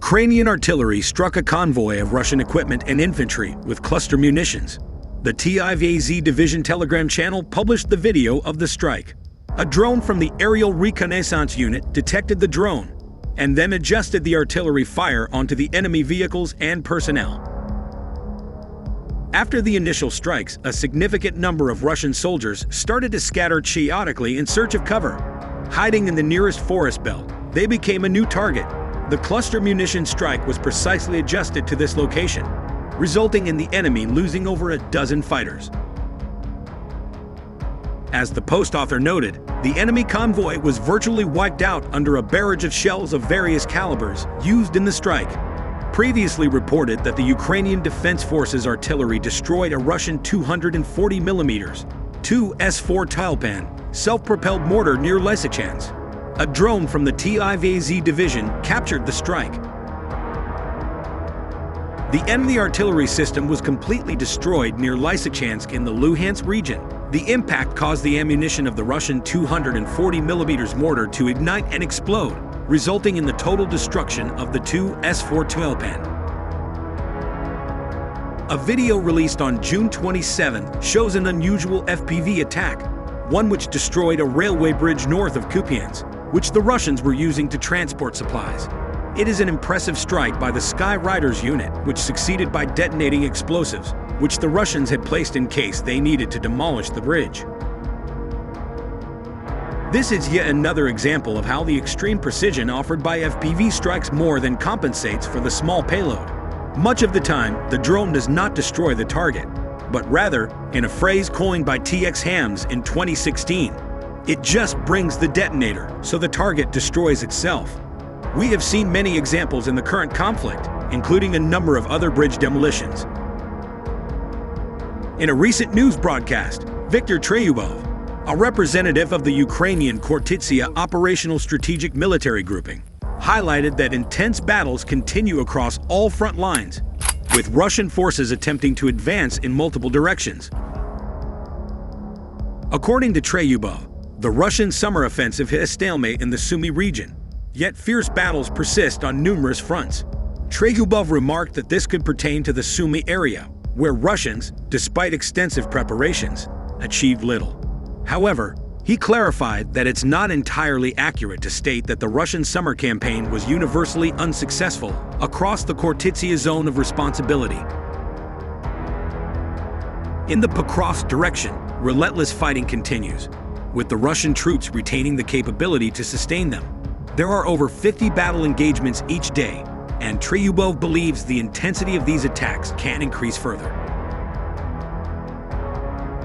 Ukrainian artillery struck a convoy of Russian equipment and infantry with cluster munitions. The TIVAZ Division Telegram channel published the video of the strike. A drone from the Aerial Reconnaissance Unit detected the drone and then adjusted the artillery fire onto the enemy vehicles and personnel. After the initial strikes, a significant number of Russian soldiers started to scatter chaotically in search of cover. Hiding in the nearest forest belt, they became a new target. The cluster munition strike was precisely adjusted to this location, resulting in the enemy losing over a dozen fighters. As the Post author noted, the enemy convoy was virtually wiped out under a barrage of shells of various calibers used in the strike. Previously reported that the Ukrainian Defense Forces artillery destroyed a Russian 240mm, 2 S4 Tilepan, self-propelled mortar near Lysychansk. A drone from the TIVAZ division captured the strike. The enemy artillery system was completely destroyed near Lysychansk in the Luhansk region. The impact caused the ammunition of the Russian 240mm mortar to ignite and explode, resulting in the total destruction of the 2 S4 Tilepan. A video released on June 27 shows an unusual FPV attack, one which destroyed a railway bridge north of Kupiansk, which the Russians were using to transport supplies. It is an impressive strike by the Sky Riders unit, which succeeded by detonating explosives, which the Russians had placed in case they needed to demolish the bridge. This is yet another example of how the extreme precision offered by FPV strikes more than compensates for the small payload. Much of the time, the drone does not destroy the target, but rather, in a phrase coined by TX Hams in 2016, it just brings the detonator, so the target destroys itself. We have seen many examples in the current conflict, including a number of other bridge demolitions. In a recent news broadcast, Viktor Treyubov, a representative of the Ukrainian Kortitsia Operational Strategic Military Grouping, highlighted that intense battles continue across all front lines, with Russian forces attempting to advance in multiple directions. According to Treyubov, the Russian summer offensive hit a stalemate in the Sumy region, yet fierce battles persist on numerous fronts. Treyubov remarked that this could pertain to the Sumy area, where Russians, despite extensive preparations, achieved little. However, he clarified that it's not entirely accurate to state that the Russian summer campaign was universally unsuccessful across the Kortitsia zone of responsibility. In the Pokrovsk direction, relentless fighting continues, with the Russian troops retaining the capability to sustain them. There are over 50 battle engagements each day, and Treyubov believes the intensity of these attacks can increase further.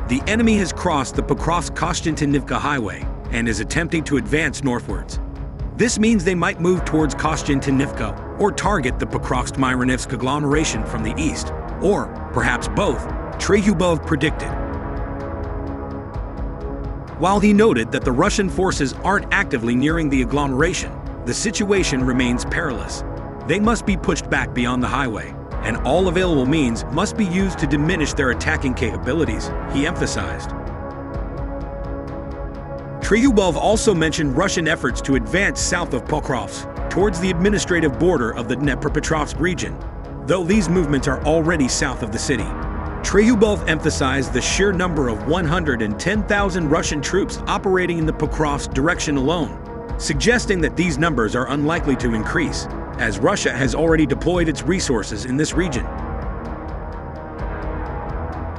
The enemy has crossed the Pokrovsk-Kostiantynivka highway and is attempting to advance northwards. This means they might move towards Kostiantynivka or target the Pokrovsk-Myronivsk agglomeration from the east, or perhaps both, Treyubov predicted. While he noted that the Russian forces aren't actively nearing the agglomeration, the situation remains perilous. They must be pushed back beyond the highway, and all available means must be used to diminish their attacking capabilities, he emphasized. Treyubov also mentioned Russian efforts to advance south of Pokrovsk towards the administrative border of the Dnepropetrovsk region, though these movements are already south of the city. Treyubov emphasized the sheer number of 110,000 Russian troops operating in the Pokrovsk direction alone, suggesting that these numbers are unlikely to increase, as Russia has already deployed its resources in this region.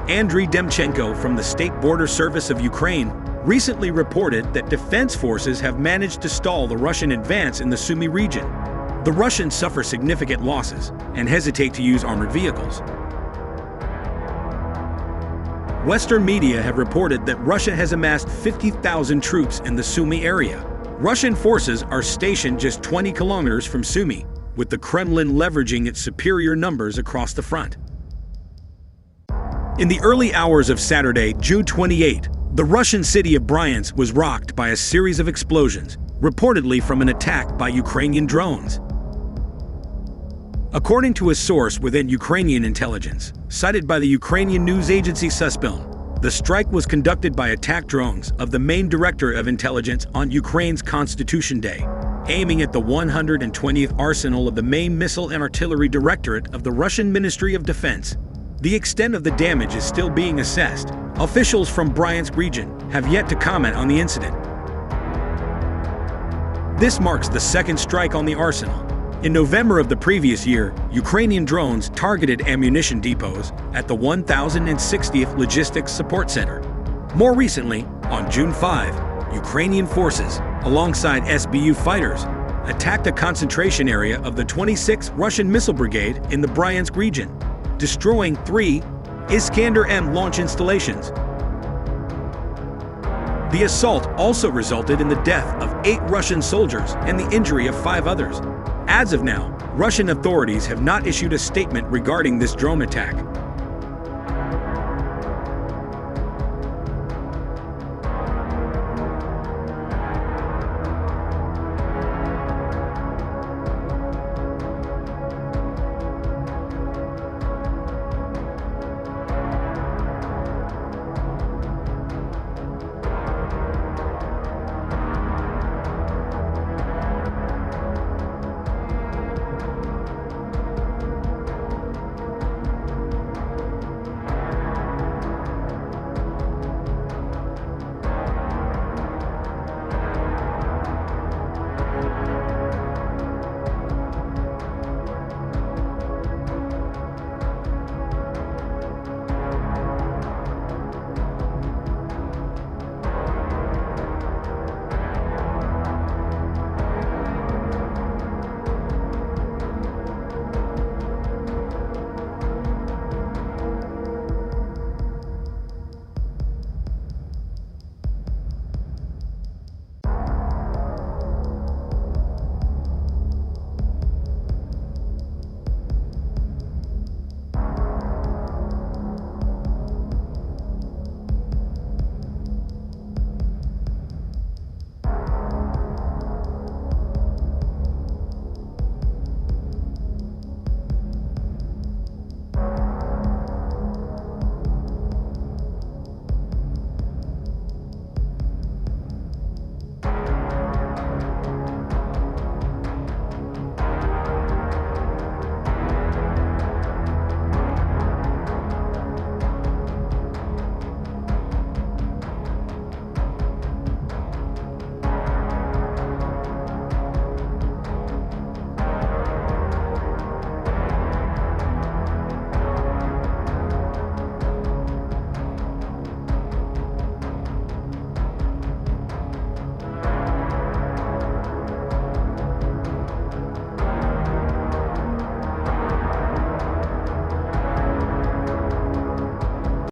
Andriy Demchenko from the State Border Service of Ukraine recently reported that defense forces have managed to stall the Russian advance in the Sumy region. The Russians suffer significant losses and hesitate to use armored vehicles. Western media have reported that Russia has amassed 50,000 troops in the Sumy area. Russian forces are stationed just 20 kilometers from Sumy, with the Kremlin leveraging its superior numbers across the front. In the early hours of Saturday, June 28, the Russian city of Bryansk was rocked by a series of explosions, reportedly from an attack by Ukrainian drones. According to a source within Ukrainian intelligence, cited by the Ukrainian news agency Suspiln, the strike was conducted by attack drones of the main director of intelligence on Ukraine's Constitution Day. aiming at the 120th arsenal of the main missile and artillery directorate of the Russian Ministry of Defense. The extent of the damage is still being assessed. Officials from Bryansk region have yet to comment on the incident. This marks the second strike on the arsenal. In November of the previous year, Ukrainian drones targeted ammunition depots at the 1060th Logistics Support Center. More recently, on June 5, Ukrainian forces, alongside SBU fighters, attacked a concentration area of the 26th Russian Missile Brigade in the Bryansk region, destroying 3 Iskander-M launch installations. The assault also resulted in the death of 8 Russian soldiers and the injury of 5 others. As of now, Russian authorities have not issued a statement regarding this drone attack.